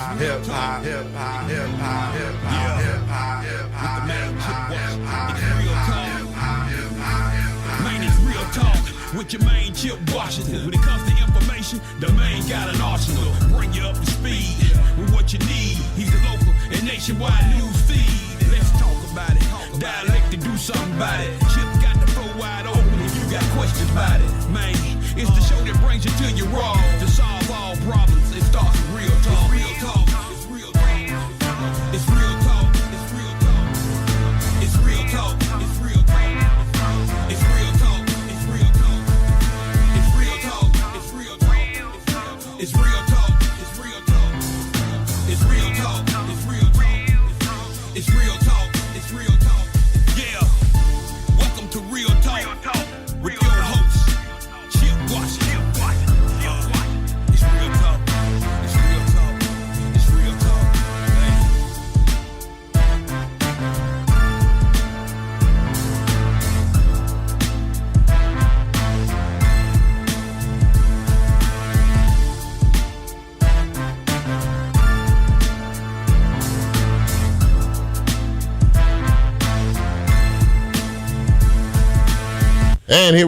Hip hop, hip hop, hip hop, hip hop, hip hop, hip hop, hip hop. Man, it's real talk with your main Chip Washington. When it comes to information, the main got an arsenal. Bring you up to speed with what you need. He's the local and nationwide news feed. Let's talk about it. Dialect to do something about it. Chip got the flow wide open if you got questions about it. Man, it's the show that brings you to your raw. To solve all problems, it starts with real talk. Real talk. It's real talk. It's real talk. It's real talk. It's real talk. It's real talk. It's real talk. It's real talk. It's real talk. It's real talk. It's real talk. It's real talk. It's real talk. It's real talk. It's real talk. It's real talk. Yeah. Welcome to Real Talk with your host, Chip Washington. It's real talk. It's real talk. It's real talk. And here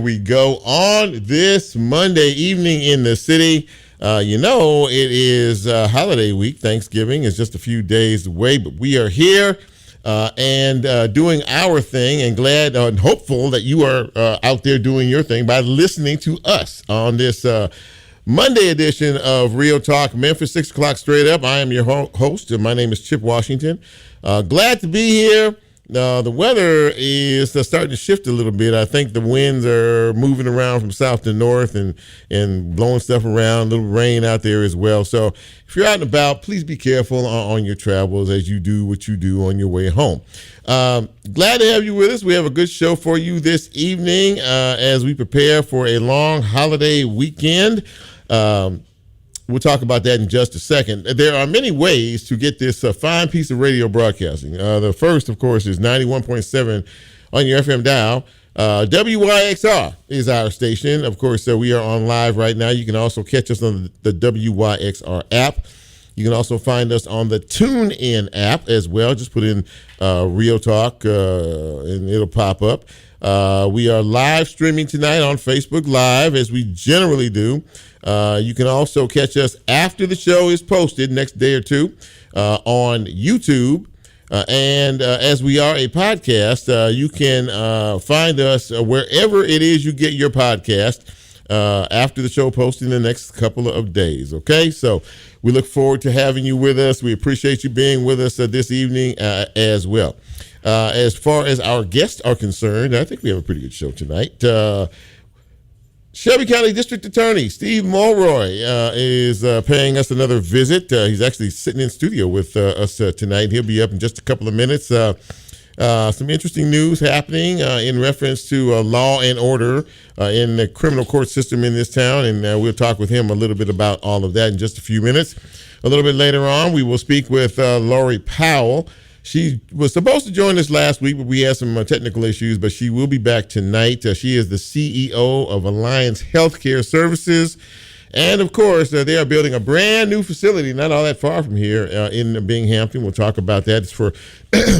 we go on this Monday evening in the city. It is holiday week. Thanksgiving is just a few days away, but we are here and doing our thing, and glad and hopeful that you are out there doing your thing by listening to us on this Monday edition of Real Talk Memphis, 6 o'clock straight up. I am your host, and my name is Chip Washington. Glad to be here. The weather is starting to shift a little bit. I think the winds are moving around from south to north and blowing stuff around, a little rain out there as well. So if you're out and about, please be careful on your travels as you do what you do on your way home. Glad to have you with us. We have a good show for you this evening as we prepare for a long holiday weekend. We'll talk about that in just a second. There are many ways to get this fine piece of radio broadcasting. The first, of course, is 91.7 on your FM dial. WYXR is our station. Of course, we are on live right now. You can also catch us on the WYXR app. You can also find us on the TuneIn app as well. Just put in Real Talk and it'll pop up. We are live streaming tonight on Facebook Live, as we generally do. You can also catch us after the show is posted next day or two on YouTube. And as we are a podcast, you can find us wherever it is you get your podcast after the show posted in the next couple of days. Okay, so we look forward to having you with us. We appreciate you being with us this evening as well. As far as our guests are concerned, I think we have a pretty good show tonight. Shelby County District Attorney Steve Mulroy is paying us another visit. He's actually sitting in studio with us tonight. He'll be up in just a couple of minutes. Some interesting news happening in reference to law and order in the criminal court system in this town, and we'll talk with him a little bit about all of that in just a few minutes. A little bit later on, we will speak with Laurie Powell. She was supposed to join us last week, but we had some technical issues, but she will be back tonight. She is the CEO of Alliance Healthcare Services. And, of course, they are building a brand new facility not all that far from here in Binghamton. We'll talk about that. It's for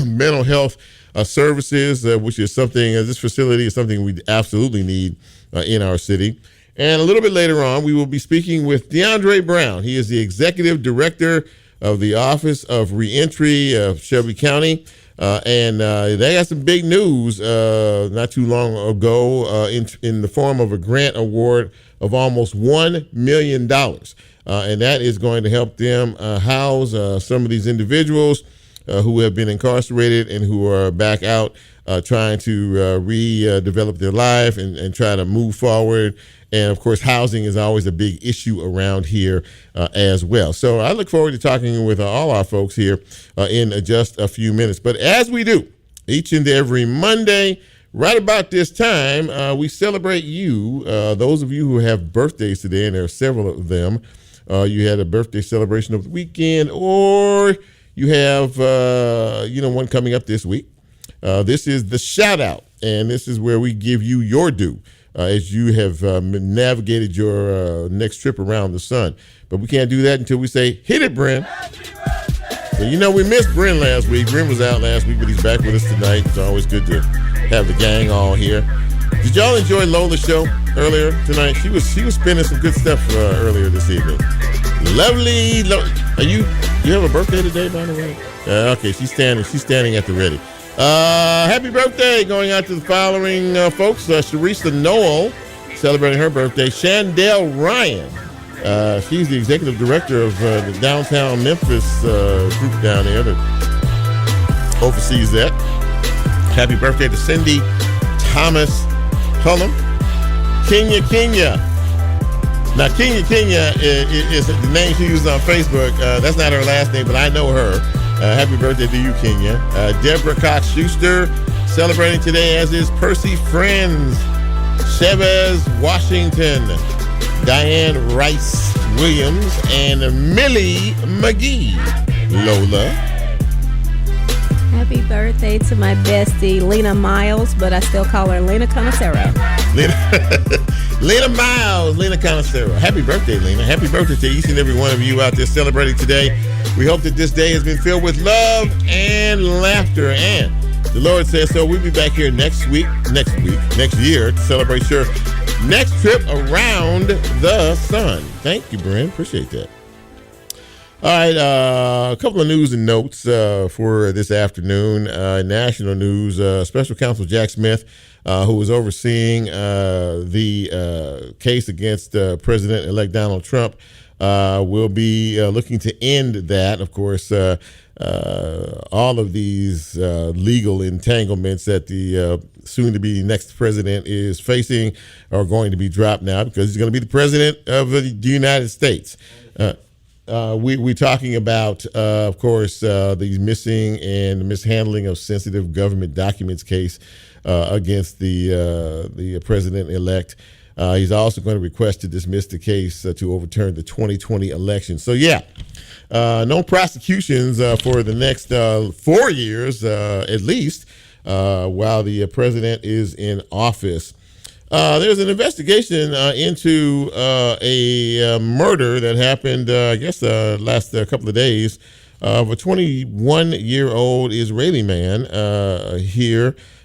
mental health services, which is something, this facility is something we absolutely need in our city. And a little bit later on, we will be speaking with DeAndre Brown. He is the executive director of the Office of Reentry of Shelby County. And they got some big news not too long ago in the form of a grant award of almost $1 million. And that is going to help them house some of these individuals who have been incarcerated and who are back out trying to redevelop their life and try to move forward. And, of course, housing is always a big issue around here as well. So I look forward to talking with all our folks here in just a few minutes. But as we do each and every Monday, right about this time, we celebrate you, those of you who have birthdays today, and there are several of them. You had a birthday celebration over the weekend, or you have, one coming up this week. This is the shout out, and this is where we give you your due as you have navigated your next trip around the sun. but we can't do that until we say, hit it, Bryn. So, we missed Bryn last week. Bryn was out last week, but he's back with us tonight. It's always good to have the gang all here. Did y'all enjoy Lola's show earlier tonight? She was spinning some good stuff earlier this evening. Lovely. You have a birthday today, by the way? Okay, she's standing at the ready. Happy birthday going out to the following folks. Sharissa Noel, celebrating her birthday. Shandell Ryan. She's the executive director of the downtown Memphis group down there that oversees that. Happy birthday to Cindy Thomas Hullum. Kenya. Now, Kenya is the name she uses on Facebook. That's not her last name, but I know her. Happy birthday to you, Kenya. Deborah Cox-Schuster celebrating today, as is Percy Friends. Chavez Washington. Diane Rice Williams. And Millie McGee. Lola. Happy birthday to my bestie, Lena Miles, but I still call her Lena Conocero. Lena Miles, Lena Conocero. Happy birthday, Lena. Happy birthday to each and every one of you out there celebrating today. We hope that this day has been filled with love and laughter. And the Lord says so. We'll be back here next year to celebrate your next trip around the sun. Thank you, Brent. Appreciate that. All right, a couple of news and notes for this afternoon. National news, Special Counsel Jack Smith, who was overseeing the case against President-elect Donald Trump, will be looking to end that. Of course, all of these legal entanglements that the soon-to-be next president is facing are going to be dropped now because he's going to be the president of the United States. We're talking about, of course, the missing and mishandling of sensitive government documents case against the president-elect. He's also going to request to dismiss the case to overturn the 2020 election. So, no prosecutions for the next 4 years, at least, while the president is in office. There's an investigation into a murder that happened, last couple of days of a 21-year-old Israeli man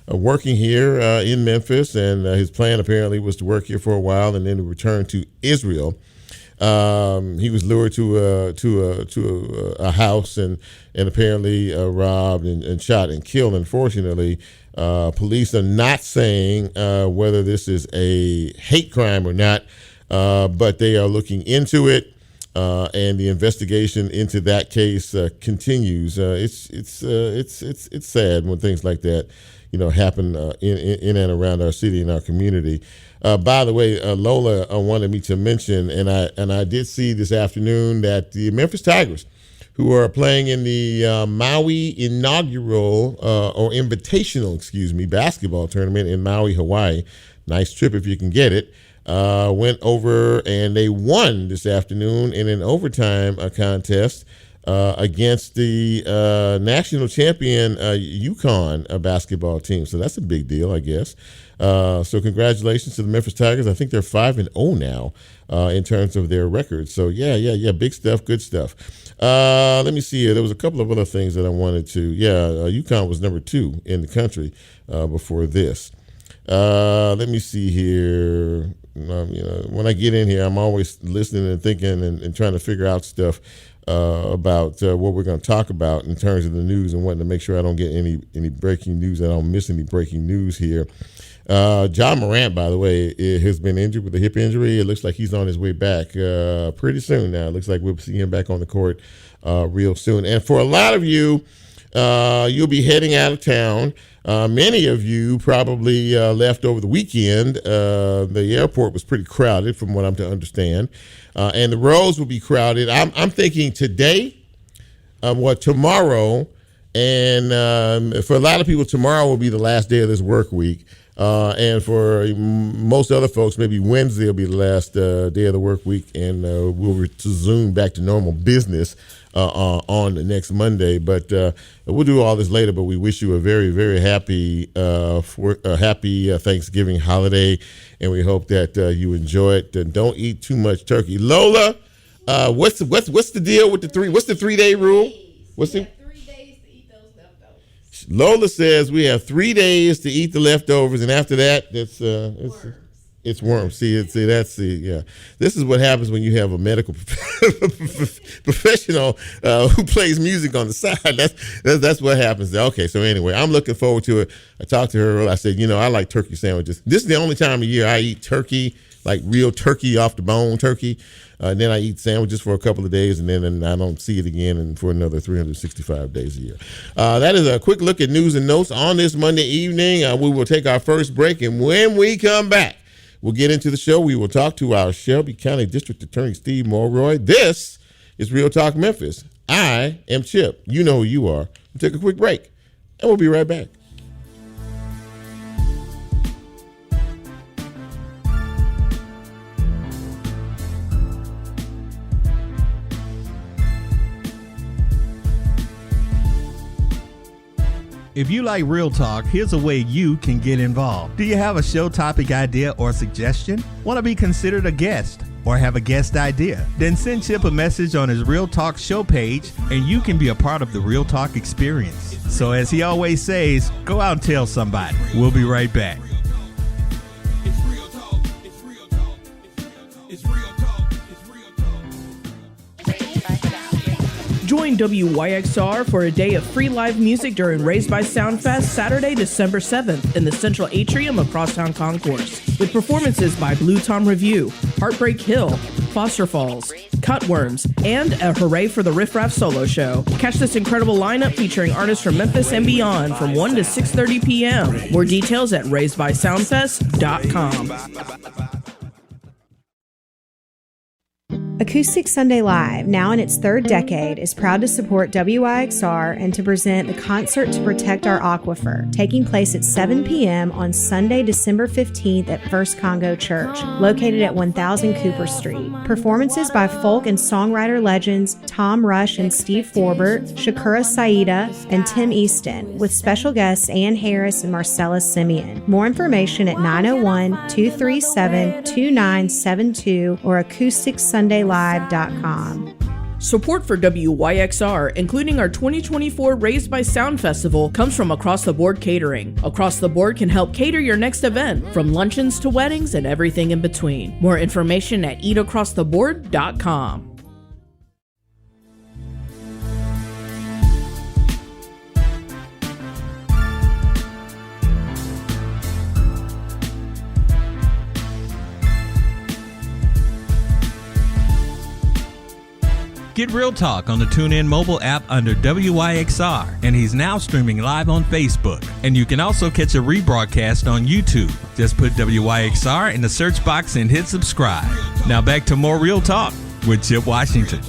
working here in Memphis, and his plan apparently was to work here for a while and then to return to Israel. He was lured to a house and apparently robbed and shot and killed. Unfortunately, police are not saying whether this is a hate crime or not, but they are looking into it, and the investigation into that case continues. It's sad when things like that, happen in and around our city and our community. By the way, Lola wanted me to mention, and I did see this afternoon that the Memphis Tigers, who are playing in the Maui inaugural or invitational, basketball tournament in Maui, Hawaii. Nice trip if you can get it. Went over and they won this afternoon in an overtime contest against the national champion UConn basketball team. So that's a big deal, I guess. So congratulations to the Memphis Tigers. I think they're 5-0 now in terms of their record. So yeah, big stuff, good stuff. Let me see here. There was a couple of other things that I wanted to. UConn was number 2 in the country before this. Let me see here. When I get in here, I'm always listening and thinking and trying to figure out stuff about what we're going to talk about in terms of the news and wanting to make sure I don't get any breaking news. I don't miss any breaking news here. John Morant, by the way, has been injured with a hip injury. It looks like he's on his way back pretty soon now. It looks like we'll see him back on the court real soon. And for a lot of you, you'll be heading out of town. Many of you probably left over the weekend. The airport was pretty crowded from what I'm to understand. And the roads will be crowded. I'm thinking today, tomorrow, and for a lot of people, tomorrow will be the last day of this work week. And for most other folks, maybe Wednesday will be the last day of the work week, and we'll resume back to normal business on the next Monday. But we'll do all this later. But we wish you a very, very happy happy Thanksgiving holiday, and we hope that you enjoy it. And don't eat too much turkey. Lola, What's the deal with the three? What's the 3-day rule? What's the 3 days to eat those leftovers. Lola says we have 3 days to eat the leftovers, and after that, it's worms. See, that's the yeah. This is what happens when you have a medical professional who plays music on the side. That's what happens there. Okay, so anyway, I'm looking forward to it. I talked to her. I said, I like turkey sandwiches. This is the only time of year I eat turkey, like real turkey off the bone turkey. Then I eat sandwiches for a couple of days, and then I don't see it again for another 365 days a year. That is a quick look at news and notes on this Monday evening. We will take our first break, and when we come back, we'll get into the show. We will talk to our Shelby County District Attorney, Steve Mulroy. This is Real Talk Memphis. I am Chip. You know who you are. We'll take a quick break, and we'll be right back. If you like Real Talk, here's a way you can get involved. Do you have a show topic idea or suggestion? Want to be considered a guest or have a guest idea? Then send Chip a message on his Real Talk show page and you can be a part of the Real Talk experience. So as he always says, go out and tell somebody. We'll be right back. Join WYXR for a day of free live music during Raised by Soundfest Saturday, December 7th in the Central Atrium of Crosstown Concourse, with performances by Blue Tom Review, Heartbreak Hill, Foster Falls, Cutworms, and a Hooray for the Riff Raff solo show. Catch this incredible lineup featuring artists from Memphis and beyond from 1 to 6:30 p.m. More details at raisedbysoundfest.com. Acoustic Sunday Live, now in its third decade, is proud to support WYXR and to present the Concert to Protect Our Aquifer, taking place at 7 p.m. on Sunday, December 15th at First Congo Church, located at 1000 Cooper Street. Performances by folk and songwriter legends Tom Rush and Steve Forbert, Shakura Saida, and Tim Easton, with special guests Ann Harris and Marcellus Simeon. More information at 901-237-2972 or acousticsundaylive.com. Support for WYXR, including our 2024 Raised by Sound Festival, comes from Across the Board Catering. Across the Board can help cater your next event, from luncheons to weddings and everything in between. More information at eatacrosstheboard.com. Get Real Talk on the TuneIn mobile app under WYXR, and he's now streaming live on Facebook. And you can also catch a rebroadcast on YouTube. Just put WYXR in the search box and hit subscribe. Now back to more Real Talk with Chip Washington.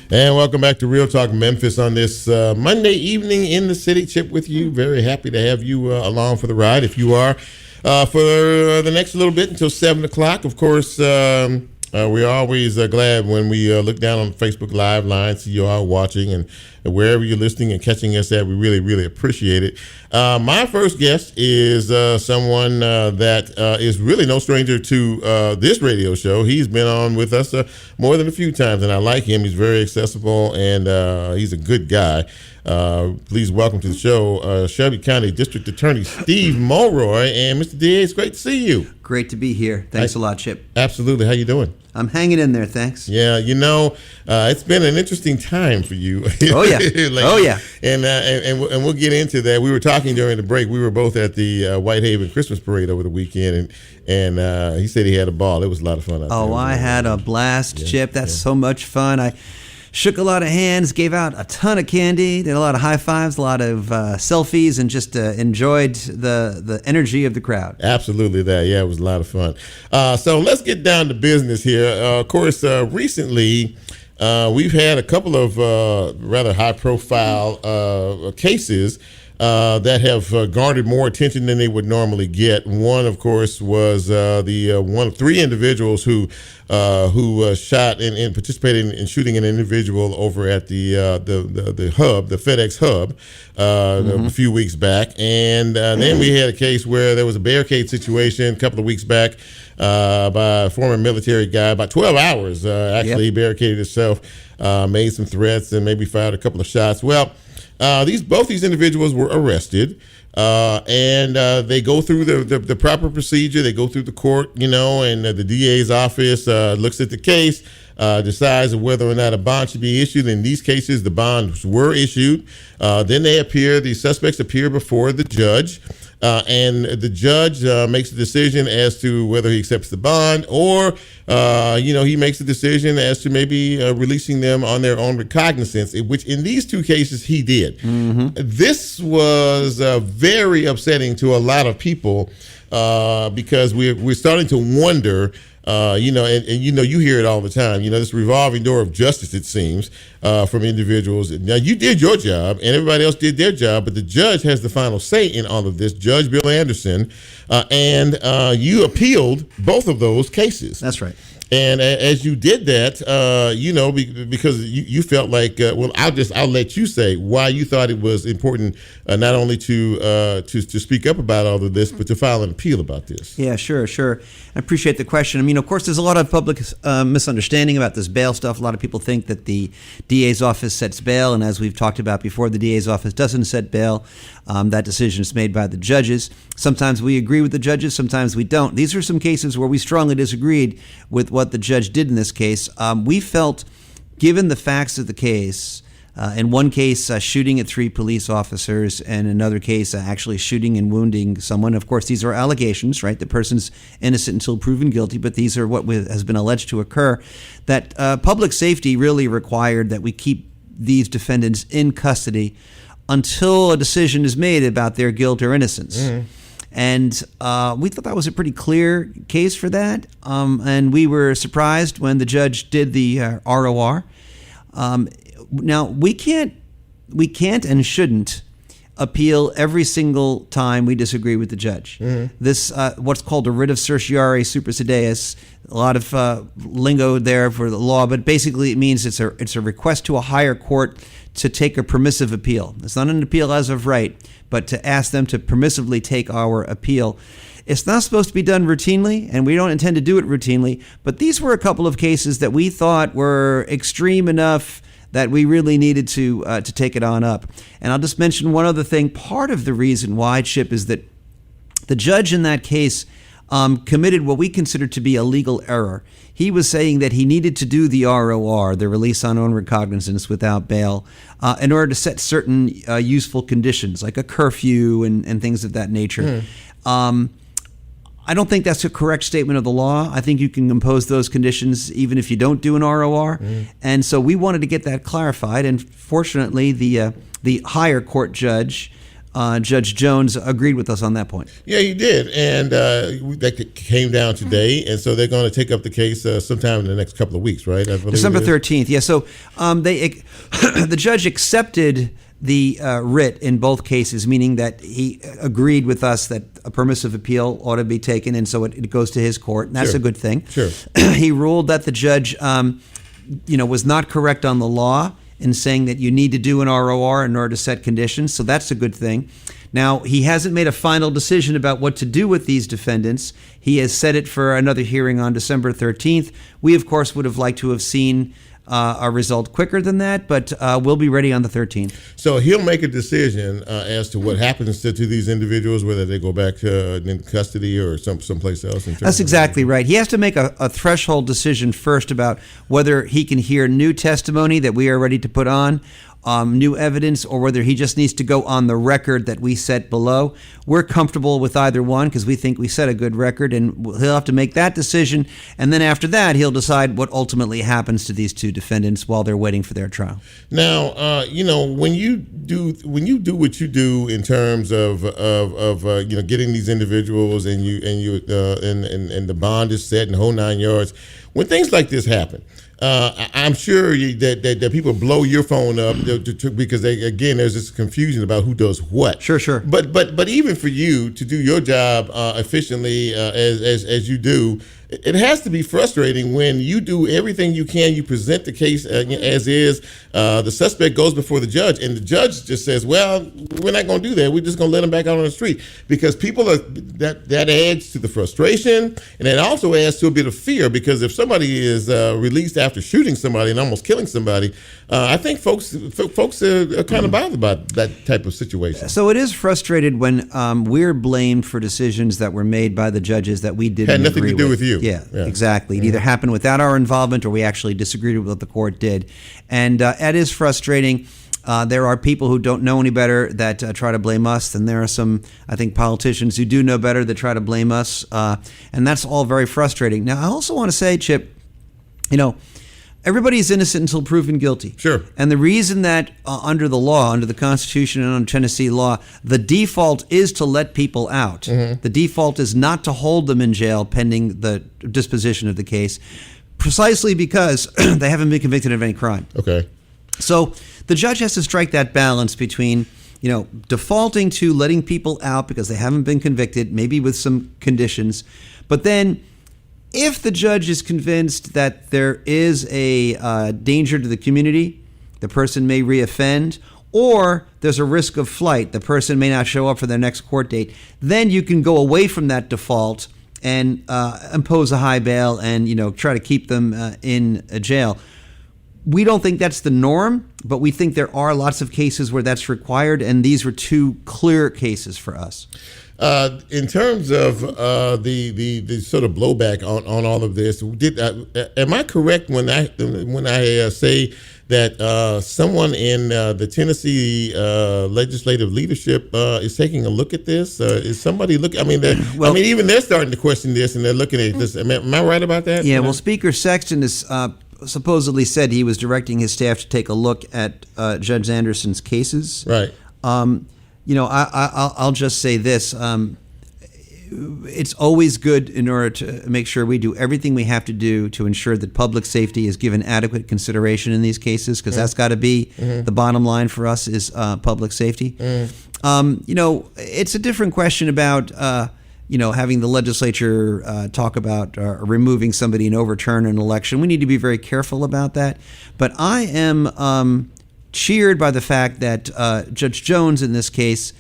And welcome back to Real Talk Memphis on this Monday evening in the city. Chip with you. Very happy to have you along for the ride. If you are for the next little bit until 7 o'clock, of course, we're always glad when we look down on Facebook Live line, see you all watching, and wherever you're listening and catching us at, we really, really appreciate it. My first guest is someone that is really no stranger to this radio show. He's been on with us more than a few times, and I like him. He's very accessible, and he's a good guy. Please welcome to the show Shelby County District Attorney Steve Mulroy. And Mr. DA, it's great to see you. Great to be here. Thanks a lot, Chip. Absolutely. How you doing? I'm hanging in there, thanks. Yeah, it's been an interesting time for you. Oh yeah, oh yeah. And we'll get into that. We were talking during the break. We were both at the Whitehaven Christmas Parade over the weekend, and he said he had a ball. It was a lot of fun out there. Oh, I had a blast, Chip. That's so much fun. I shook a lot of hands, gave out a ton of candy, did a lot of high fives, a lot of selfies, and just enjoyed the energy of the crowd. Absolutely that. Yeah, it was a lot of fun. So let's get down to business here. Of course, recently we've had a couple of rather high-profile cases that have garnered more attention than they would normally get. One, of course, was one of three individuals who shot and participated in shooting an individual over at the hub, the FedEx hub, a few weeks back. And then we had a case where there was a barricade situation a couple of weeks back by a former military guy. About 12 hours, actually, he barricaded himself, made some threats, and maybe fired a couple of shots. Well, both these individuals were arrested, and they go through the proper procedure. They go through the court, and the DA's office looks at the case, decides whether or not a bond should be issued. In these cases, the bonds were issued. Then the suspects appear before the judge. And the judge makes a decision as to whether he accepts the bond or, he makes a decision as to maybe releasing them on their own recognizance, which in these two cases he did. This was very upsetting to a lot of people because we're starting to wonder. You hear it all the time. This revolving door of justice, it seems, from individuals. Now, you did your job, and everybody else did their job, but the judge has the final say in all of this, Judge Bill Anderson, and you appealed both of those cases. That's right. And as you did that, because you felt like, I'll let you say why you thought it was important not only to speak up about all of this, but to file an appeal about this. Yeah, sure. I appreciate the question. I mean, of course, there's a lot of public misunderstanding about this bail stuff. A lot of people think that the DA's office sets bail, and as we've talked about before, the DA's office doesn't set bail. That decision is made by the judges. Sometimes we agree with the judges, sometimes we don't. These are some cases where we strongly disagreed with what the judge did in this case. We felt, given the facts of the case, in one case shooting at 3 police officers, and another case actually shooting and wounding someone. Of course, these are allegations, right? The person's innocent until proven guilty, but these are what has been alleged to occur, that public safety really required that we keep these defendants in custody until a decision is made about their guilt or innocence. And we thought that was a pretty clear case for that. And we were surprised when the judge did the ROR. Now, we can't and shouldn't appeal every single time we disagree with the judge. This, what's called a writ of certiorari supersedeas, a lot of lingo there for the law, but basically it means it's a request to a higher court to take a permissive appeal. It's not an appeal as of right, but to ask them to permissively take our appeal. It's not supposed to be done routinely, and we don't intend to do it routinely, but these were a couple of cases that we thought were extreme enough that we really needed to take it on up. And I'll just mention one other thing. Part of the reason why, Chip, is that the judge in that case committed what we consider to be a legal error. He was saying that he needed to do the ROR, the release on own recognizance without bail, in order to set certain useful conditions, like a curfew and things of that nature. I don't think that's a correct statement of the law. I think you can impose those conditions even if you don't do an ROR. And so we wanted to get that clarified. And fortunately, the higher court judge, Judge Jones, agreed with us on that point. Yeah, he did. And that came down today. And so they're going to take up the case sometime in the next couple of weeks, right? December 13th. Yeah. So the judge accepted the writ in both cases, meaning that he agreed with us that a permissive appeal ought to be taken, and so it goes to his court, and that's a good thing. Sure. He ruled that the judge, was not correct on the law in saying that you need to do an ROR in order to set conditions, so that's a good thing. Now, he hasn't made a final decision about what to do with these defendants. He has set it for another hearing on December 13th. We, of course, would have liked to have seen a result quicker than that, but we'll be ready on the 13th. So he'll make a decision as to what happens to these individuals, whether they go back in custody or someplace else. That's exactly right. He has to make a threshold decision first about whether he can hear new testimony that we are ready to put on, new evidence, or whether he just needs to go on the record that we set below. We're comfortable with either one because we think we set a good record, and he'll have to make that decision. And then after that, he'll decide what ultimately happens to these two defendants while they're waiting for their trial. Now, when you do what you do in terms of getting these individuals and the bond is set and the whole 9 yards. when things like this happen, I'm sure that people blow your phone up because there's this confusion about who does what. Sure. But even for you to do your job efficiently as you do, it has to be frustrating when you do everything you can. You present the case as is. The suspect goes before the judge, and the judge just says, "Well, we're not going to do that. We're just going to let him back out on the street," because people are that adds to the frustration, and it also adds to a bit of fear. Because if somebody is released after shooting somebody and almost killing somebody, I think folks are kind of bothered about that type of situation. So it is frustrated when we're blamed for decisions that were made by the judges that we didn't had nothing agree to do with you. Yeah, exactly. It either happened without our involvement or we actually disagreed with what the court did. And that is frustrating. There are people who don't know any better that try to blame us, and there are some, I think, politicians who do know better that try to blame us. And that's all very frustrating. Now, I also want to say, Chip, everybody is innocent until proven guilty. Sure. And the reason that under the law, under the Constitution and under Tennessee law, the default is to let people out. Mm-hmm. The default is not to hold them in jail pending the disposition of the case, precisely because they haven't been convicted of any crime. Okay. So the judge has to strike that balance between, defaulting to letting people out because they haven't been convicted, maybe with some conditions, but then if the judge is convinced that there is a danger to the community, the person may reoffend, or there's a risk of flight, the person may not show up for their next court date, then you can go away from that default and impose a high bail and try to keep them in a jail. We don't think that's the norm, but we think there are lots of cases where that's required, and these were two clear cases for us. In terms of the sort of blowback on all of this, am I correct when I say that someone in the Tennessee legislative leadership is taking a look at this? Is somebody looking? Even they're starting to question this, and they're looking at this. Am I right about that? Yeah. Well, Speaker Sexton has supposedly said he was directing his staff to take a look at Judge Anderson's cases. Right. I'll just say this. It's always good in order to make sure we do everything we have to do to ensure that public safety is given adequate consideration in these cases, because that's got to be the bottom line for us is public safety. It's a different question about having the legislature talk about removing somebody and overturn an election. We need to be very careful about that. But I am cheered by the fact that Judge Jones in this case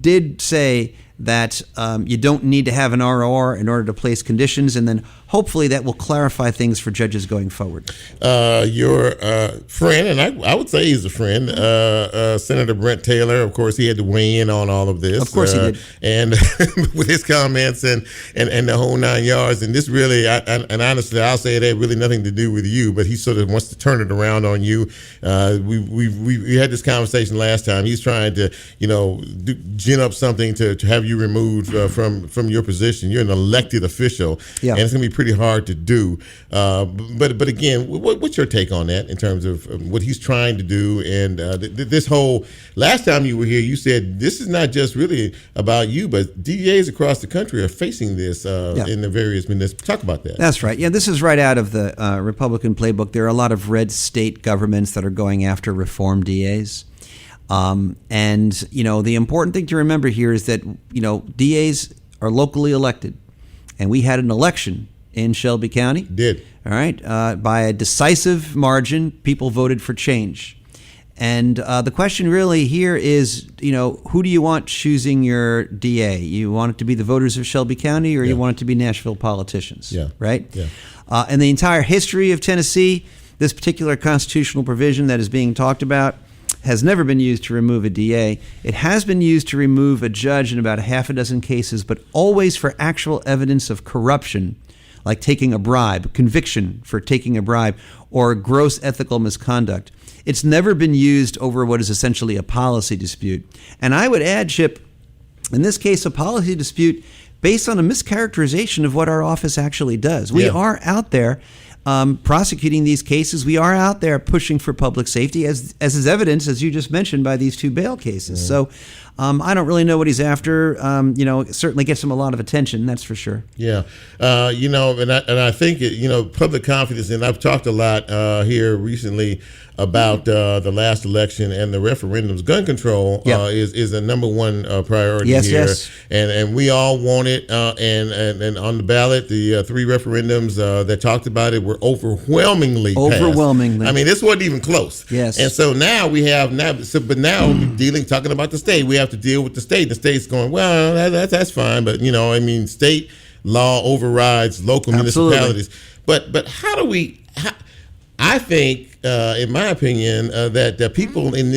did say that you don't need to have an ROR in order to place conditions, and then hopefully that will clarify things for judges going forward. Your friend, and I would say he's a friend, Senator Brent Taylor, of course, he had to weigh in on all of this. Of course he did. And with his comments and the whole 9 yards, and this really, and honestly, I'll say it had really nothing to do with you, but he sort of wants to turn it around on you. We had this conversation last time. He's trying to, gin up something to have you removed from your position. You're an elected official, and it's going to be pretty hard to do. But again, what's your take on that in terms of what he's trying to do? And this whole, last time you were here, you said this is not just really about you, but DAs across the country are facing this in the various municipalities. Talk about that. That's right. Yeah, this is right out of the Republican playbook. There are a lot of red state governments that are going after reform DAs. And the important thing to remember here is that, DAs are locally elected, and we had an election in Shelby County. Did. All right. By a decisive margin, people voted for change. And the question really here is, who do you want choosing your DA? You want it to be the voters of Shelby County, or you want it to be Nashville politicians? Yeah. Right? Yeah. In the entire history of Tennessee, this particular constitutional provision that is being talked about has never been used to remove a DA. It has been used to remove a judge in about a half a dozen cases, but always for actual evidence of corruption, like taking a bribe, conviction for taking a bribe, or gross ethical misconduct. It's never been used over what is essentially a policy dispute. And I would add, Chip, in this case, a policy dispute based on a mischaracterization of what our office actually does. We are out there prosecuting these cases. We are out there pushing for public safety, as is evidenced, as you just mentioned, by these two bail cases. So I don't really know what he's after. It certainly gets him a lot of attention, that's for sure. Yeah. And I think, public confidence, and I've talked a lot here recently about the last election and the referendums. Gun control is a number one priority here. Yes. And we all want it. And on the ballot, the three referendums that talked about it were overwhelmingly passed. I mean, this wasn't even close. Yes. And so now we have but now talking about the state, we have to deal with the state. The state's going, well, that's fine, but state law overrides local municipalities. But how do we? I think, in my opinion, that people in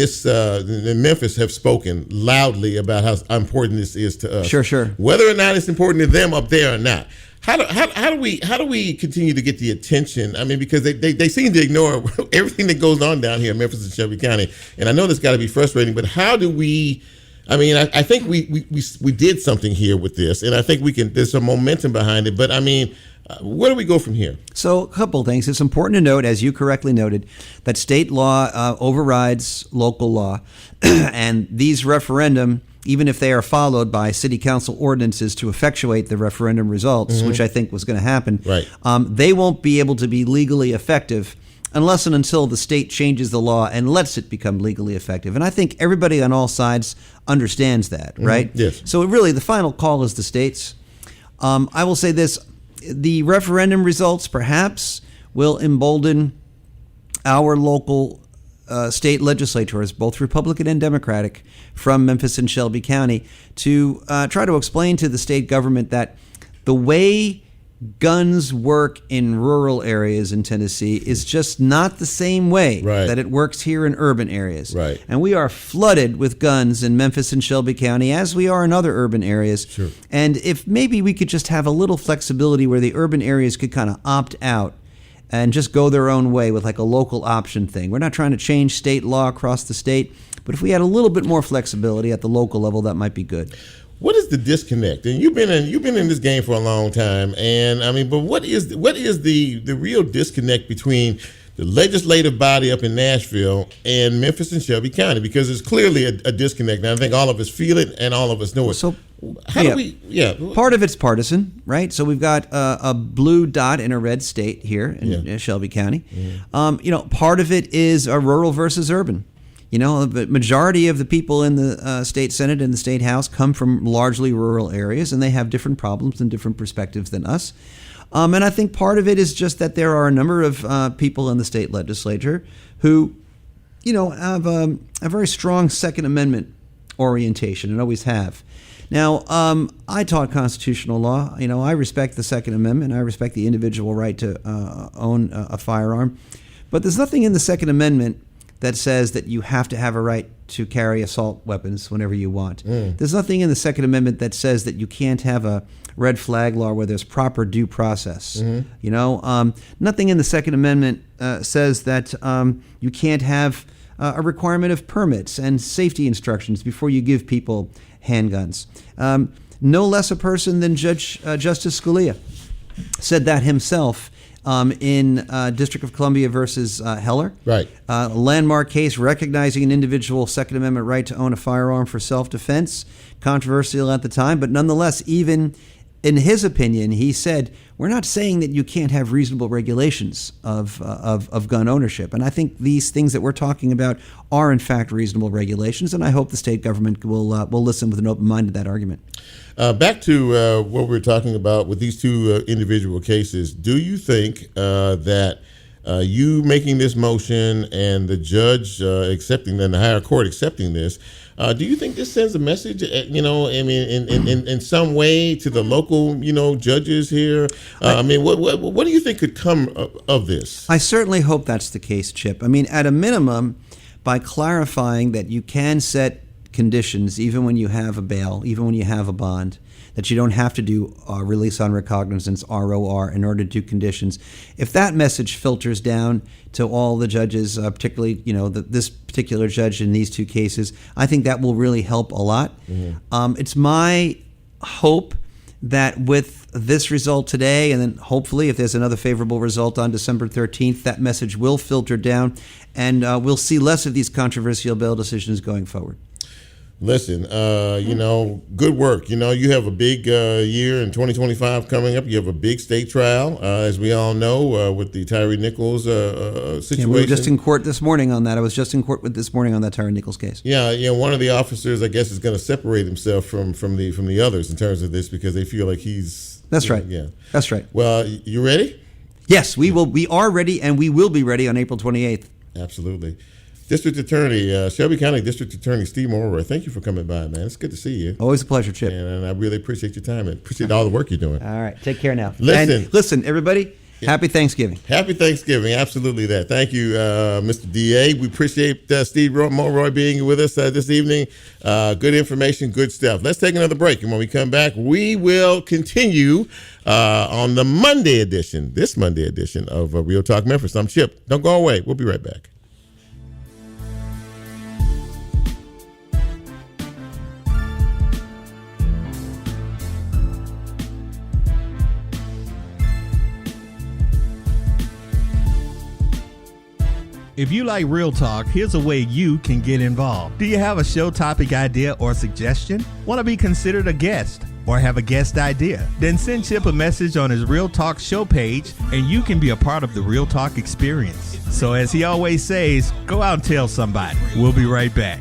Memphis have spoken loudly about how important this is to us. Sure. Whether or not it's important to them up there or not. How do we continue to get the attention? I mean, because they seem to ignore everything that goes on down here in Memphis and Shelby County, and I know this got to be frustrating. But how do we? I mean, I think we did something here with this, and I think we can. There's some momentum behind it, but I mean, where do we go from here? So, a couple of things. It's important to note, as you correctly noted, that state law overrides local law, and these referendum, even if they are followed by city council ordinances to effectuate the referendum results, which I think was going to happen, right. They won't be able to be legally effective unless and until the state changes the law and lets it become legally effective. And I think everybody on all sides understands that, right? Yes. So really, the final call is the states. I will say this. The referendum results perhaps will embolden our local state legislators, both Republican and Democratic, from Memphis and Shelby County to try to explain to the state government that the way guns work in rural areas in Tennessee is just not the same way that it works here in urban areas. Right. And we are flooded with guns in Memphis and Shelby County, as we are in other urban areas. Sure. And if maybe we could just have a little flexibility where the urban areas could kind of opt out and just go their own way with like a local option thing. We're not trying to change state law across the state, but if we had a little bit more flexibility at the local level, that might be good. What is the disconnect? And you've been in this game for a long time, and I mean, but what is the real disconnect between the legislative body up in Nashville and Memphis and Shelby County? Because there's clearly a disconnect, and I think all of us feel it and all of us know it. So, how do we? Yeah, part of it's partisan, right? So we've got a blue dot in a red state here in Shelby County. Part of it is a rural versus urban. The majority of the people in the state Senate and the state House come from largely rural areas, and they have different problems and different perspectives than us. And I think part of it is just that there are a number of people in the state legislature who, have a very strong Second Amendment orientation and always have. Now, I taught constitutional law. I respect the Second Amendment. I respect the individual right to own a firearm. But there's nothing in the Second Amendment that says that you have to have a right to carry assault weapons whenever you want. There's nothing in the Second Amendment that says that you can't have a red flag law where there's proper due process. Nothing in the Second Amendment says that you can't have a requirement of permits and safety instructions before you give people handguns. No less a person than Justice Scalia said that himself in District of Columbia versus Heller. Right. A landmark case recognizing an individual Second Amendment right to own a firearm for self-defense. Controversial at the time, but nonetheless, even in his opinion, he said, we're not saying that you can't have reasonable regulations of gun ownership. And I think these things that we're talking about are, in fact, reasonable regulations. And I hope the state government will listen with an open mind to that argument. Back to what we were talking about with these two individual cases, do you think that you making this motion and the judge accepting, and the higher court accepting this, do you think this sends a message, in some way to the local, judges here? What do you think could come of this? I certainly hope that's the case, Chip. I mean, at a minimum, by clarifying that you can set conditions even when you have a bail, even when you have a bond, that you don't have to do release on recognizance, ROR, in order to do conditions. If that message filters down to all the judges, particularly this particular judge in these two cases, I think that will really help a lot. It's my hope that with this result today, and then hopefully if there's another favorable result on December 13th, that message will filter down, and we'll see less of these controversial bail decisions going forward. Listen, good work. You have a big year in 2025 coming up. You have a big state trial, as we all know, with the Tyree Nichols situation. Yeah, we were just in court this morning on that. I was just in court this morning on that Tyree Nichols case. Yeah, one of the officers, I guess, is going to separate himself from the others in terms of this because they feel like he's. That's right. Yeah, that's right. Well, you ready? Yes, we will. We are ready, and we will be ready on April 28th. Absolutely. District Attorney, Shelby County District Attorney Steve Mulroy, thank you for coming by, man. It's good to see you. Always a pleasure, Chip. And I really appreciate your time and appreciate all the work you're doing. All right. Take care now. Listen, everybody. Yeah. Happy Thanksgiving. Happy Thanksgiving. Absolutely that. Thank you, Mr. DA. We appreciate Steve Mulroy being with us this evening. Good information, good stuff. Let's take another break. And when we come back, we will continue on the this Monday edition of Real Talk Memphis. I'm Chip. Don't go away. We'll be right back. If you like Real Talk, here's a way you can get involved. Do you have a show topic idea or suggestion? Want to be considered a guest or have a guest idea? Then send Chip a message on his Real Talk show page and you can be a part of the Real Talk experience. So as he always says, go out and tell somebody. We'll be right back.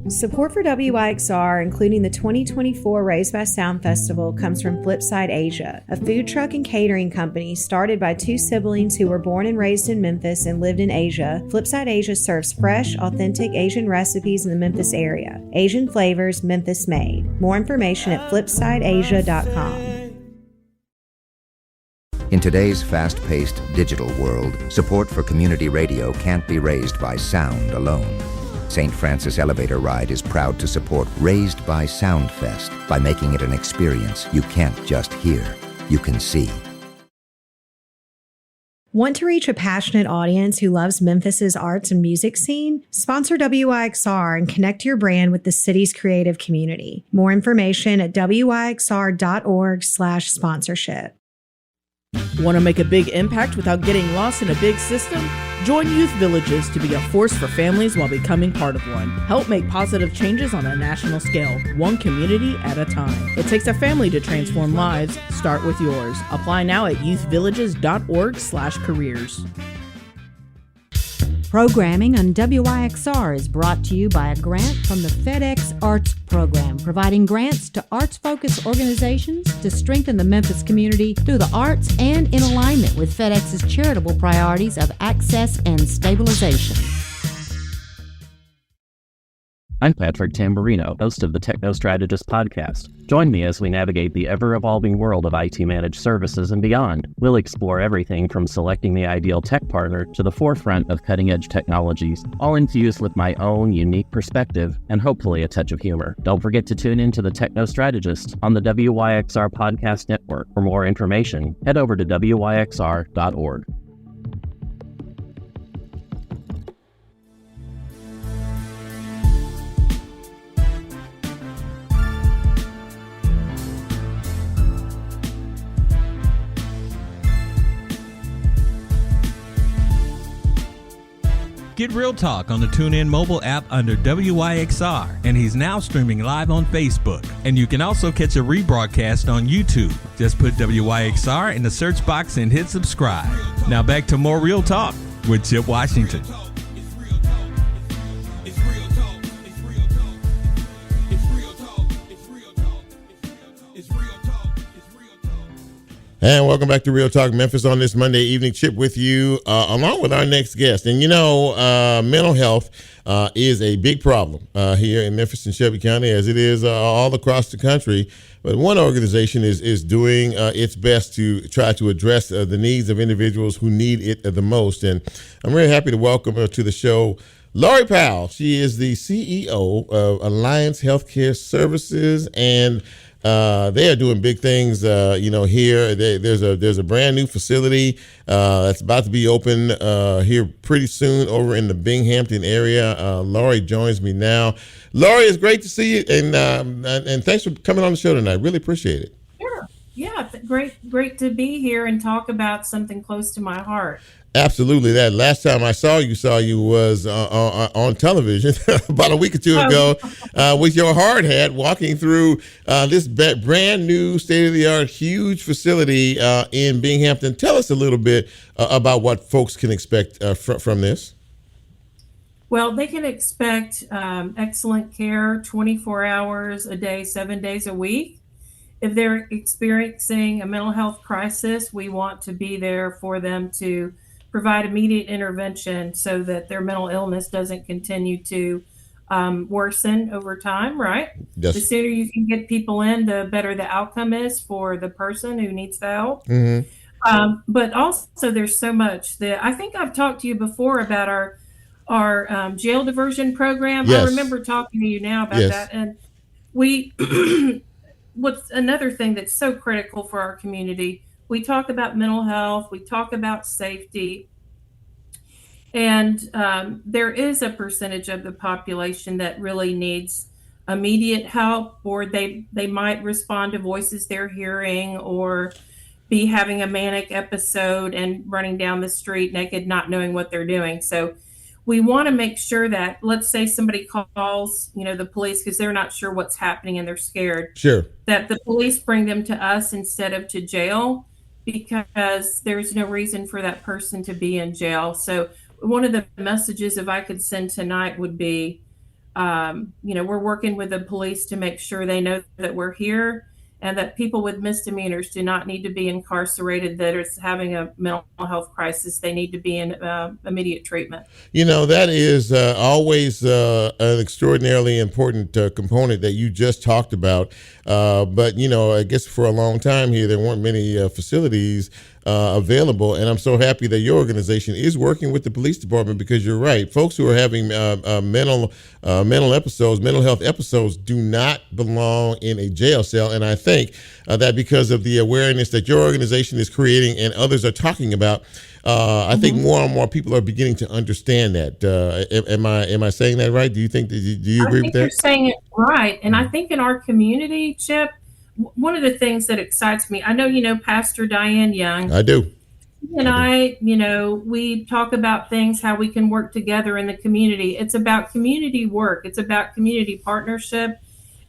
Support for WYXR, including the 2024 Raised by Sound Festival, comes from Flipside Asia, a food truck and catering company started by two siblings who were born and raised in Memphis and lived in Asia. Flipside Asia serves fresh, authentic Asian recipes in the Memphis area. Asian flavors, Memphis made. More information at flipsideasia.com. In today's fast-paced digital world, support for community radio can't be raised by sound alone. St. Francis Elevator Ride is proud to support Raised by Soundfest by making it an experience you can't just hear, you can see. Want to reach a passionate audience who loves Memphis's arts and music scene? Sponsor WYXR and connect your brand with the city's creative community. More information at wyxr.org/sponsorship. Want to make a big impact without getting lost in a big system? Join Youth Villages to be a force for families while becoming part of one. Help make positive changes on a national scale, one community at a time. It takes a family to transform lives. Start with yours. Apply now at youthvillages.org/careers. Programming on WYXR is brought to you by a grant from the FedEx Arts Program, providing grants to arts-focused organizations to strengthen the Memphis community through the arts and in alignment with FedEx's charitable priorities of access and stabilization. I'm Patrick Tamburino, host of the Techno Strategist podcast. Join me as we navigate the ever-evolving world of IT managed services and beyond. We'll explore everything from selecting the ideal tech partner to the forefront of cutting-edge technologies, all infused with my own unique perspective and hopefully a touch of humor. Don't forget to tune in to the Techno Strategist on the WYXR Podcast Network. For more information, head over to wyxr.org. Get Real Talk on the TuneIn mobile app under WYXR, and he's now streaming live on Facebook. And you can also catch a rebroadcast on YouTube. Just put WYXR in the search box and hit subscribe. Now back to more Real Talk with Chip Washington. And welcome back to Real Talk Memphis on this Monday evening. Chip with you, along with our next guest. And mental health is a big problem here in Memphis and Shelby County, as it is all across the country. But one organization is doing its best to try to address the needs of individuals who need it the most. And I'm really happy to welcome her to the show, Laurie Powell. She is the CEO of Alliance Healthcare Services, and they are doing big things, here. There's a brand new facility that's about to be open here pretty soon over in the Binghamton area. Laurie joins me now. Laurie, it's great to see you, and thanks for coming on the show tonight. Really appreciate it. Sure. Yeah, great to be here and talk about something close to my heart. Absolutely. That last time I saw you was on television about a week or two ago with your hard hat walking through this brand new state-of-the-art huge facility in Binghamton. Tell us a little bit about what folks can expect from this. Well, they can expect excellent care 24 hours a day, 7 days a week. If they're experiencing a mental health crisis, we want to be there for them to provide immediate intervention so that their mental illness doesn't continue to worsen over time, right? Yes. The sooner you can get people in, the better the outcome is for the person who needs the help. Mm-hmm. But also there's so much that I think I've talked to you before about our jail diversion program. Yes. I remember talking to you now about Yes. that. And we, what's another thing that's so critical for our community, we talk about mental health, we talk about safety, and there is a percentage of the population that really needs immediate help, or they might respond to voices they're hearing, or be having a manic episode and running down the street naked, not knowing what they're doing. So we want to make sure that, let's say somebody calls, the police because they're not sure what's happening and they're scared. Sure. That the police bring them to us instead of to jail, because there's no reason for that person to be in jail. So one of the messages, if I could send tonight, would be, we're working with the police to make sure they know that we're here, and that people with misdemeanors do not need to be incarcerated, that are having a mental health crisis. They need to be in immediate treatment. That is always an extraordinarily important component that you just talked about. But I guess for a long time here, there weren't many facilities available. And I'm so happy that your organization is working with the police department, because you're right. Folks who are having mental health episodes do not belong in a jail cell. And I think that because of the awareness that your organization is creating and others are talking about, I think more and more people are beginning to understand that. Am I saying that right? Do you think? Do you agree with that? You're saying it right. And I think in our community, Chip, one of the things that excites me, I know you know Pastor Diane Young. I do. We talk about things, how we can work together in the community. It's about community work. It's about community partnership.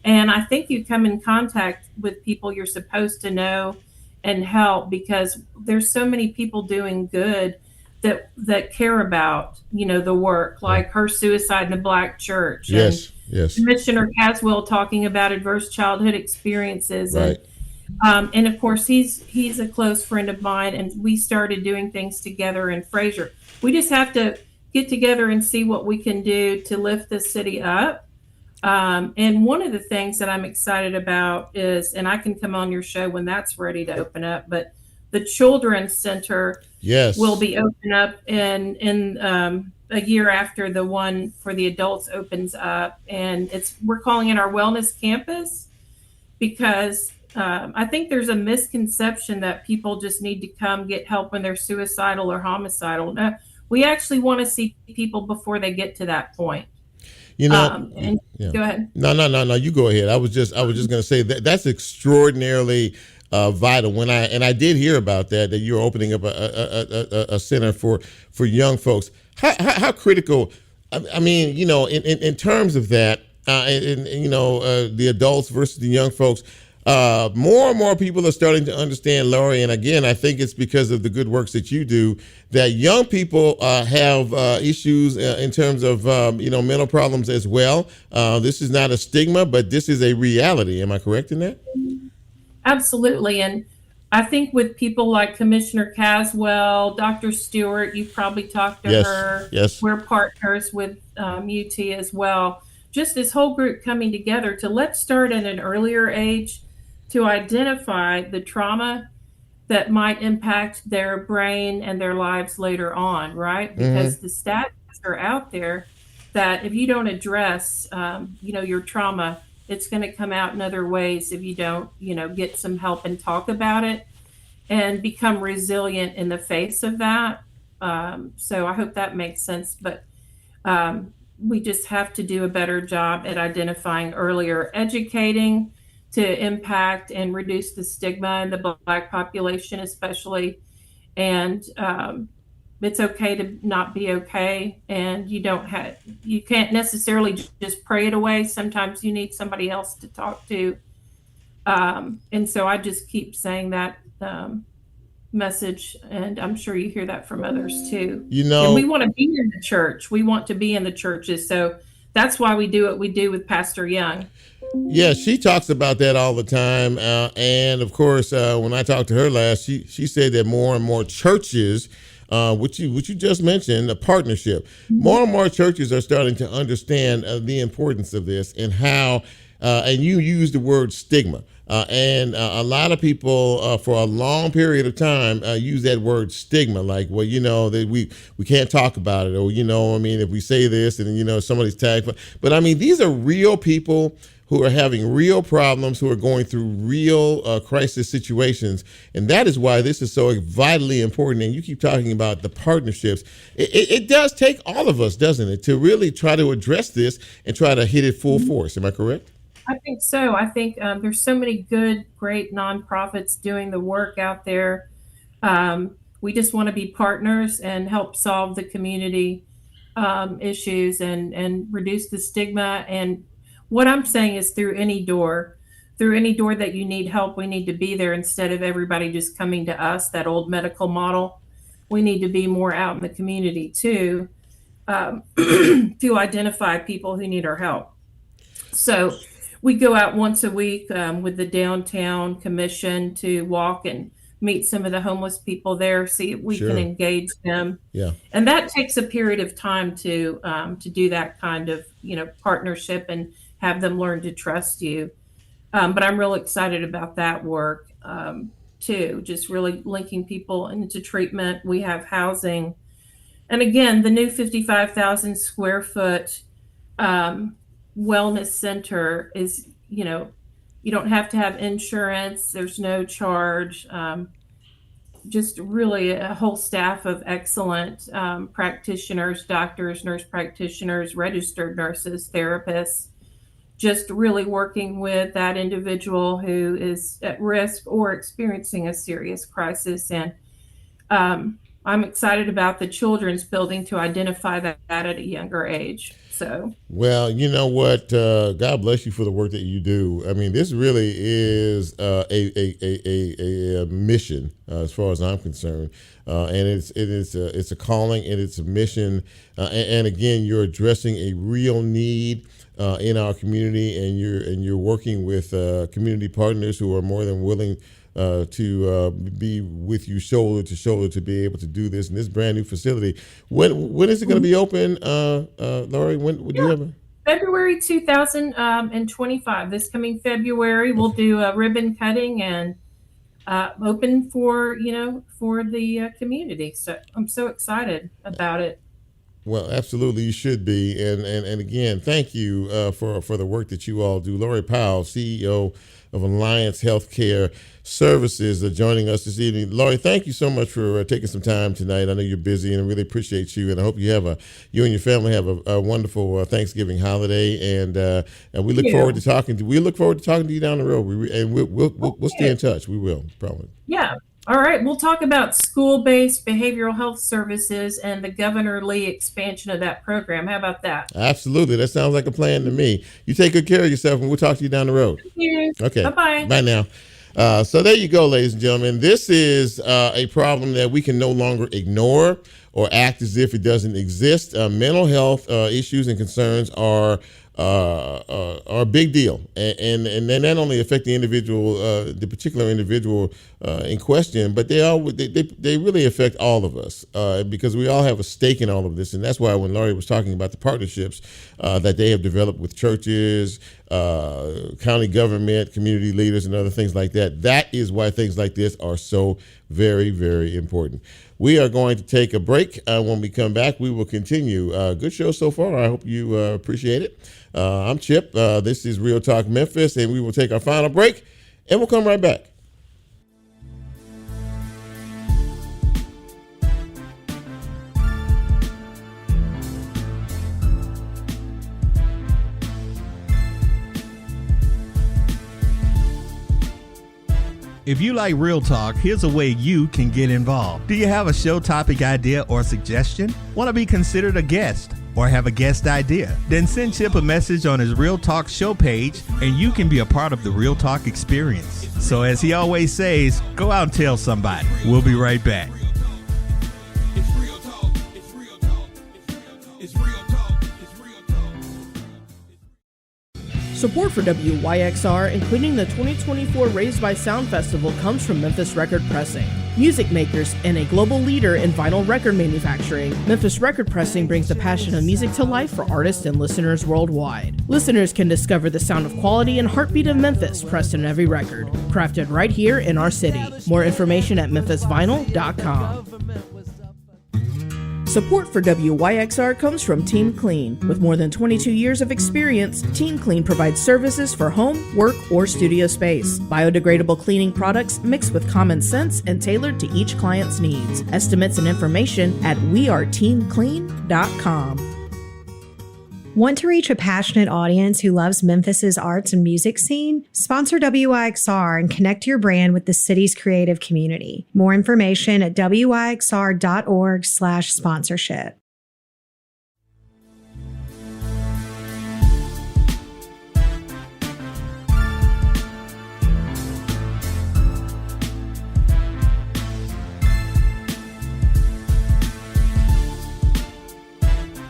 And I think you come in contact with people you're supposed to know and help, because there's so many people doing good that care about, the work, like her suicide in the Black church. Yes. Yes. Commissioner Caswell talking about adverse childhood experiences. Right. And of course, he's a close friend of mine, and we started doing things together in Fraser. We just have to get together and see what we can do to lift this city up. And one of the things that I'm excited about is, and I can come on your show when that's ready to open up, but the Children's Center will be open up in a year after the one for the adults opens up. And we're calling it our Wellness Campus, because I think there's a misconception that people just need to come get help when they're suicidal or homicidal. No, we actually want to see people before they get to that point. Go ahead. No. You go ahead. I was just going to say that's extraordinarily vital. When I did hear about that you're opening up a center for young folks. How critical? I mean, in terms of that, the adults versus the young folks. More and more people are starting to understand, Laurie, and again, I think it's because of the good works that you do, that young people have issues in terms of mental problems as well. This is not a stigma, but this is a reality. Am I correct in that? Absolutely. And I think with people like Commissioner Caswell, Dr. Stewart, you've probably talked to her. Yes. We're partners with UT as well. Just this whole group coming together to let's start at an earlier age to identify the trauma that might impact their brain and their lives later on, right? Because the stats are out there that if you don't address, your trauma, it's going to come out in other ways if you don't, get some help and talk about it and become resilient in the face of that. So I hope that makes sense. But we just have to do a better job at identifying earlier, educating to impact and reduce the stigma in the Black population, especially. And it's okay to not be okay, and you can't necessarily just pray it away. Sometimes you need somebody else to talk to. And so I just keep saying that message, and I'm sure you hear that from others too. And we want to be in the church. We want to be in the churches. So that's why we do what we do with Pastor Young. Yeah, she talks about that all the time. And of course, when I talked to her last, she said that more and more churches, which you just mentioned, a partnership, more and more churches are starting to understand the importance of this and how, and you use the word stigma. And a lot of people for a long period of time use that word stigma, like, well, that we can't talk about it, or, if we say this and, somebody's tagged. But I mean, these are real people who are having real problems, who are going through real crisis situations. And that is why this is so vitally important. And you keep talking about the partnerships. It does take all of us, doesn't it, to really try to address this and try to hit it full force. Am I correct? I think so. I think there's so many good, great nonprofits doing the work out there. We just want to be partners and help solve the community issues and reduce the stigma. And what I'm saying is through any door that you need help, we need to be there instead of everybody just coming to us, that old medical model. We need to be more out in the community too, to identify people who need our help. So we go out once a week with the Downtown Commission to walk and meet some of the homeless people there, see if we can engage them. Yeah. And that takes a period of time to do that kind of, partnership and have them learn to trust you. But I'm real excited about that work too, just really linking people into treatment. We have housing. And again, the new 55,000 square foot wellness center is, you don't have to have insurance. There's no charge. Just really a whole staff of excellent practitioners, doctors, nurse practitioners, registered nurses, therapists, just really working with that individual who is at risk or experiencing a serious crisis. And I'm excited about the children's building to identify that at a younger age. So, well, you know what? God bless you for the work that you do. I mean, this really is a mission as far as I'm concerned, and it's a calling and it's a mission. And again, you're addressing a real need in our community, and you're working with community partners who are more than willing to be with you shoulder to shoulder to be able to do this in this brand new facility. When is it going to be open, Laurie? When would you have a... February 2025. This coming February, we'll do a ribbon cutting and open for the community. So I'm so excited about it. Well, absolutely, you should be. And again, thank you for the work that you all do. Laurie Powell, CEO of Alliance Healthcare Services, joining us this evening. Laurie, thank you so much for taking some time tonight. I know you're busy, and I really appreciate you. And I hope you and your family have a wonderful Thanksgiving holiday. And we look forward to talking to you down the road. We'll stay in touch. We will probably. Yeah. All right. We'll talk about school-based behavioral health services and the Governor Lee expansion of that program. How about that? Absolutely. That sounds like a plan to me. You take good care of yourself, and we'll talk to you down the road. Thank you. Okay. Bye-bye. Bye now. So there you go, ladies and gentlemen. This is a problem that we can no longer ignore or act as if it doesn't exist. Mental health issues and concerns are a big deal, and they not only affect the individual, the particular individual in question, but they really affect all of us because we all have a stake in all of this. And that's why when Laurie was talking about the partnerships that they have developed with churches, county government, community leaders, and other things like that, that is why things like this are so very, very important. We are going to take a break. When we come back, we will continue. Good show so far. I hope you appreciate it. I'm Chip. This is Real Talk Memphis, and we will take our final break, and we'll come right back. If you like Real Talk, here's a way you can get involved. Do you have a show topic idea or suggestion? Want to be considered a guest? Or have a guest idea? Then send Chip a message on his Real Talk show page and you can be a part of the Real Talk experience. So as he always says, go out and tell somebody. We'll be right back. Support for WYXR, including the 2024 Raised by Sound Festival, comes from Memphis Record Pressing. Music makers and a global leader in vinyl record manufacturing, Memphis Record Pressing brings the passion of music to life for artists and listeners worldwide. Listeners can discover the sound of quality and heartbeat of Memphis pressed in every record, crafted right here in our city. More information at memphisvinyl.com. Support for WYXR comes from Team Clean. With more than 22 years of experience, Team Clean provides services for home, work, or studio space. Biodegradable cleaning products mixed with common sense and tailored to each client's needs. Estimates and information at weareteamclean.com. Want to reach a passionate audience who loves Memphis's arts and music scene? Sponsor WYXR and connect your brand with the city's creative community. More information at wyxr.org/sponsorship.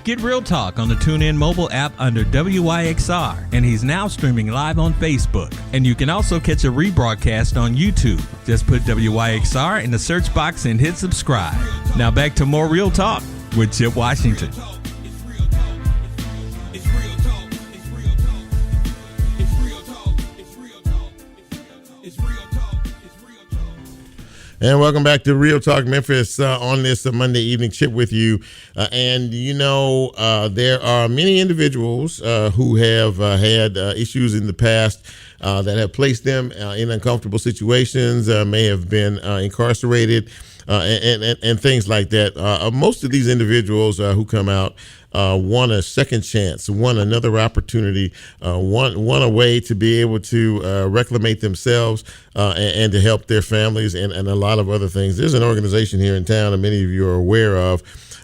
Get Real Talk on the TuneIn mobile app under WYXR, and he's now streaming live on Facebook. And you can also catch a rebroadcast on YouTube. Just put WYXR in the search box and hit subscribe. Now back to more Real Talk with Chip Washington. And welcome back to Real Talk Memphis on this Monday evening. Chip with you. And, there are many individuals who have had issues in the past that have placed them in uncomfortable situations, may have been incarcerated, and things like that. Most of these individuals who come out want a second chance, want another opportunity, want a way to be able to reclimate themselves and to help their families and a lot of other things. There's an organization here in town that many of you are aware of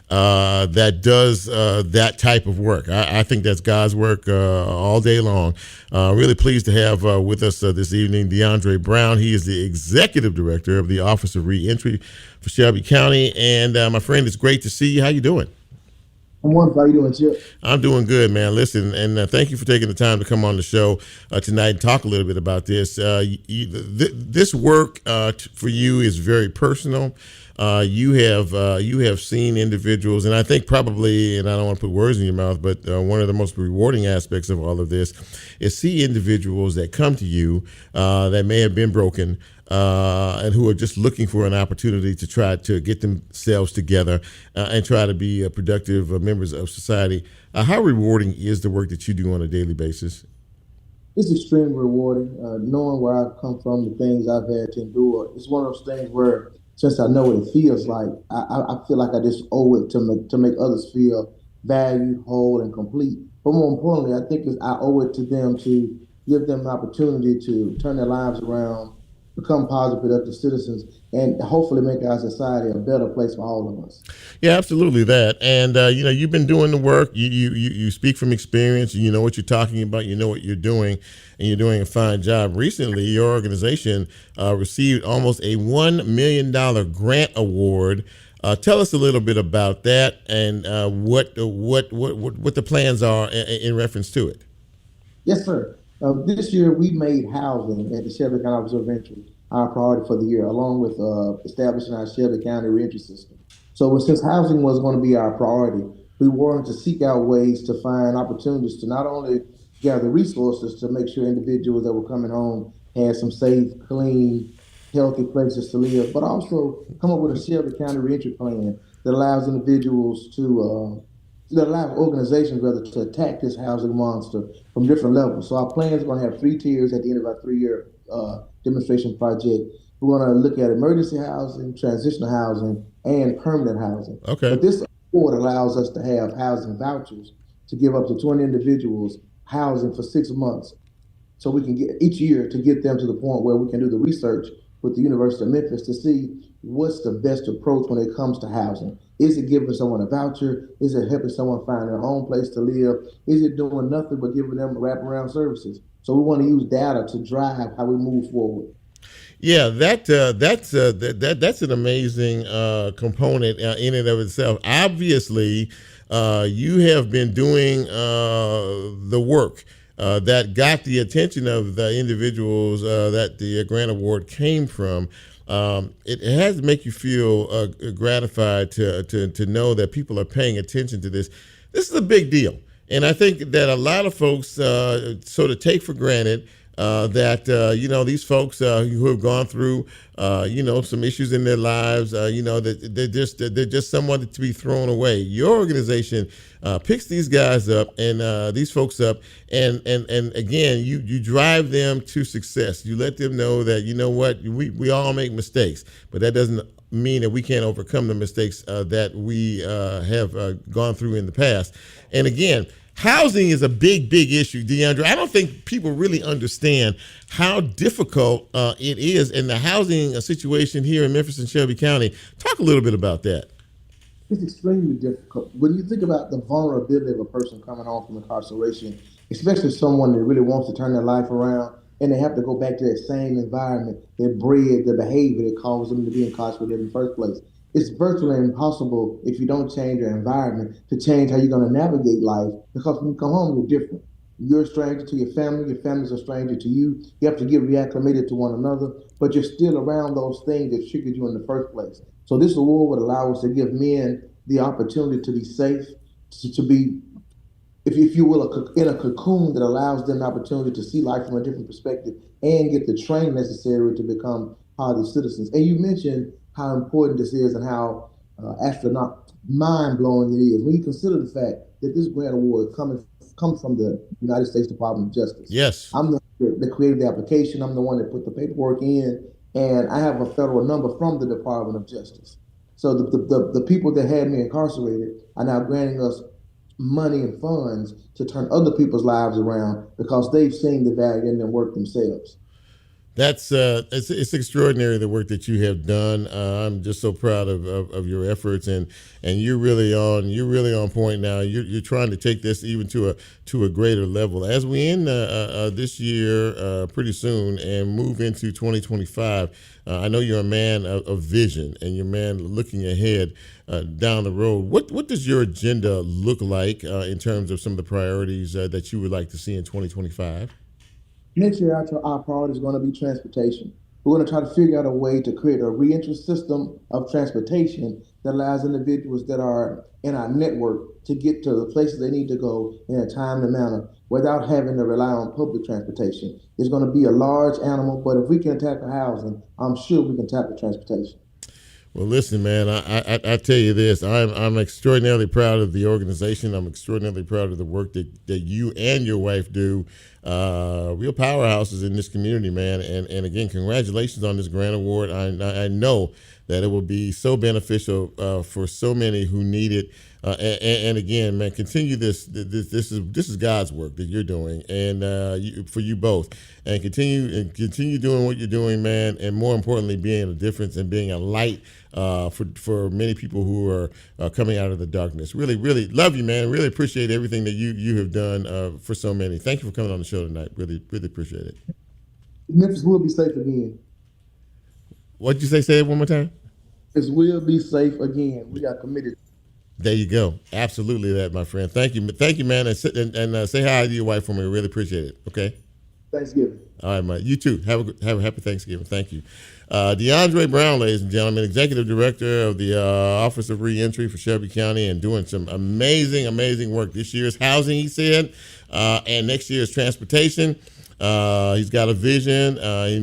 that does that type of work. I think that's God's work all day long. Really pleased to have with us this evening DeAndre Brown. He is the executive director of the Office of Reentry for Shelby County. And my friend, it's great to see you. How you doing? I'm wonderful. How you doing, Chip? I'm doing good, man. Listen, and thank you for taking the time to come on the show tonight and talk a little bit about this. This work for you is very personal. You have seen individuals, and I think probably, and I don't want to put words in your mouth, but one of the most rewarding aspects of all of this is see individuals that come to you that may have been broken, and who are just looking for an opportunity to try to get themselves together and try to be productive members of society. How rewarding is the work that you do on a daily basis? It's extremely rewarding, knowing where I've come from, the things I've had to endure. It's one of those things where, since I know what it feels like, I feel like I just owe it to make others feel valued, whole, and complete. But more importantly, I think I owe it to them to give them an opportunity to turn their lives around, become positive, productive citizens, and hopefully make our society a better place for all of us. Yeah, absolutely that. And, you've been doing the work. You speak from experience. You know what you're talking about. You know what you're doing, and you're doing a fine job. Recently, your organization received almost a $1 million grant award. Tell us a little bit about that and what the plans are in reference to it. Yes, sir. This year, we made housing at the Shelby County Office of Reentry our priority for the year, along with establishing our Shelby County reentry system. So since housing was going to be our priority, we wanted to seek out ways to find opportunities to not only gather resources to make sure individuals that were coming home had some safe, clean, healthy places to live, but also come up with a Shelby County reentry plan that allows individuals that allow organizations to attack this housing monster from different levels. So our plan is going to have 3 tiers at the end of our 3-year demonstration project. We're going to look at emergency housing, transitional housing, and permanent housing. Okay. But this award allows us to have housing vouchers to give up to 20 individuals housing for 6 months. So we can get each year to get them to the point where we can do the research with the University of Memphis to see what's the best approach when it comes to housing. Is it giving someone a voucher? Is it helping someone find their own place to live? Is it doing nothing but giving them wraparound services? So we want to use data to drive how we move forward. Yeah, that's an amazing component in and of itself. Obviously, you have been doing the work that got the attention of the individuals that the grant award came from. It has to make you feel gratified to know that people are paying attention to this. This is a big deal. And I think that a lot of folks sort of take for granted that these folks who have gone through some issues in their lives, that they're just someone to be thrown away. Your organization picks these guys up and these folks up, and again, you drive them to success. You let them know that we all make mistakes, but that doesn't mean that we can't overcome the mistakes that we have gone through in the past. And again, housing is a big issue, DeAndre. I don't think people really understand how difficult it is in the housing situation here in Memphis and Shelby County. Talk a little bit about that. It's extremely difficult. When you think about the vulnerability of a person coming home from incarceration, especially someone that really wants to turn their life around, and they have to go back to that same environment, their breed, their behavior that caused them to be incarcerated in the first place. It's virtually impossible if you don't change your environment to change how you're going to navigate life, because when you come home, you're different. You're a stranger to your family's a stranger to you. You have to get reacclimated to one another, but you're still around those things that triggered you in the first place. So this award would allow us to give men the opportunity to be safe, to be, if you will, in a cocoon that allows them the opportunity to see life from a different perspective and get the training necessary to become positive citizens. And you mentioned how important this is and how mind-blowing it is when you consider the fact that this grant award comes from the United States Department of Justice. Yes. I'm the one that created the application. I'm the one that put the paperwork in, and I have a federal number from the Department of Justice. So the people that had me incarcerated are now granting us money and funds to turn other people's lives around because they've seen the value in their work themselves. That's it's extraordinary, the work that you have done. I'm just so proud of your efforts, and you're really on point now. You're trying to take this even to a greater level as we end this year pretty soon and move into 2025. I know you're a man of vision, and you're a man looking ahead down the road. What does your agenda look like in terms of some of the priorities that you would like to see in 2025? Next year, our priority is going to be transportation. We're going to try to figure out a way to create a reentry system of transportation that allows individuals that are in our network to get to the places they need to go in a timely manner without having to rely on public transportation. It's going to be a large animal, but if we can tackle housing, I'm sure we can tackle transportation. Well, listen, man, I tell you this, I'm extraordinarily proud of the organization. I'm extraordinarily proud of the work that you and your wife do. Real powerhouses in this community, man. And again, congratulations on this grant award. I know that it will be so beneficial for so many who need it. And again, man, continue this. This is God's work that you're doing, and for you both, and continue doing what you're doing, man. And more importantly, being a difference and being a light for many people who are coming out of the darkness. Really, really love you, man. Really appreciate everything that you have done for so many. Thank you for coming on the show tonight. Really, really appreciate it. Memphis will be safe again. What'd you say? Say it one more time. Memphis will be safe again. We are committed. There you go. Absolutely that, my friend. Thank you, man. And say hi to your wife for me. We really appreciate it. Okay. Thanksgiving. All right, man. You too. Have a happy Thanksgiving. Thank you. DeAndre Brown, ladies and gentlemen, Executive Director of the Office of Reentry for Shelby County, and doing some amazing work. This year is housing, he said, and next year is transportation. He's got a vision.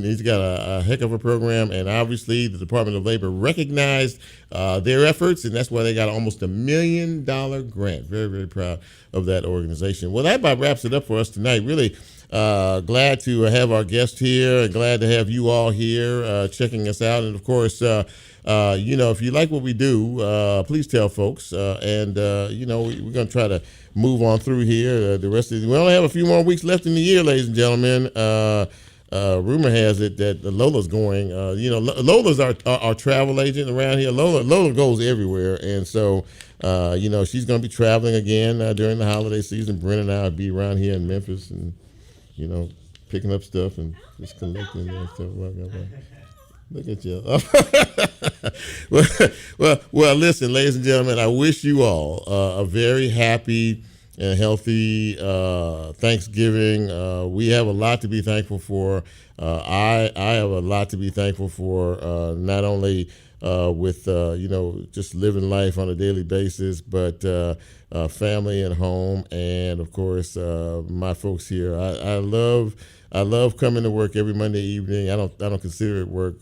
He's got a heck of a program, and obviously the Department of Labor recognized their efforts, and that's why they got almost $1 million grant. Very, very proud of that organization. Well, that about wraps it up for us tonight. Really glad to have our guest here, and glad to have you all here checking us out. And of course, if you like what we do, please tell folks. We're going to try to move on through here. The rest of we only have a few more weeks left in the year, ladies and gentlemen. rumor has it that Lola's going. Lola's our travel agent around here. Lola goes everywhere, and so she's going to be traveling again during the holiday season. Brent and I will be around here in Memphis, and picking up stuff and just collecting and stuff. Look at you. Well, listen, ladies and gentlemen, I wish you all a very happy and healthy Thanksgiving. We have a lot to be thankful for. I have a lot to be thankful for, not only with just living life on a daily basis, but family and home, and of course my folks here. I love coming to work every Monday evening. I don't consider it work.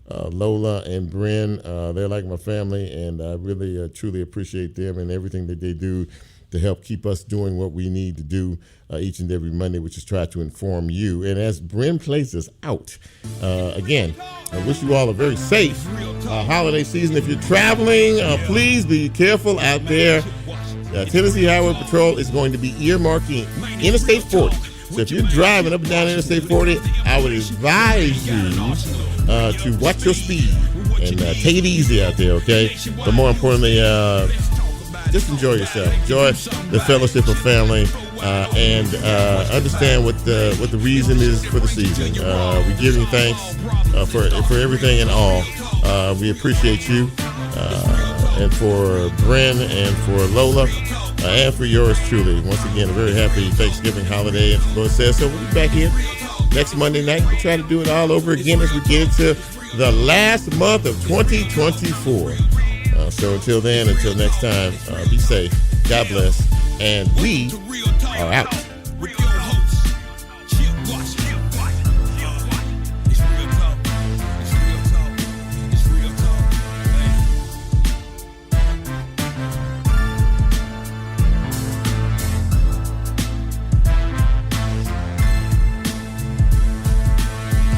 Lola and Bryn, they're like my family, and I really truly appreciate them and everything that they do to help keep us doing what we need to do each and every Monday, which is try to inform you. And as Bryn plays us out, again, I wish you all a very safe holiday season. If you're traveling, please be careful out there. Tennessee Highway Patrol is going to be earmarking Interstate 40. So if you're driving up and down Interstate 40, I would advise you to watch your speed and take it easy out there, okay? But more importantly, just enjoy yourself. Enjoy the fellowship of family, and understand what the reason is for the season. We give you thanks for everything and all. We appreciate you, and for Bryn and for Lola, and for yours truly. Once again, a very happy Thanksgiving holiday. And Lord says so. We'll be back here next Monday night. We'll try to do it all over again as we get into the last month of 2024. So until then, until next time, be safe, God bless, and we are out.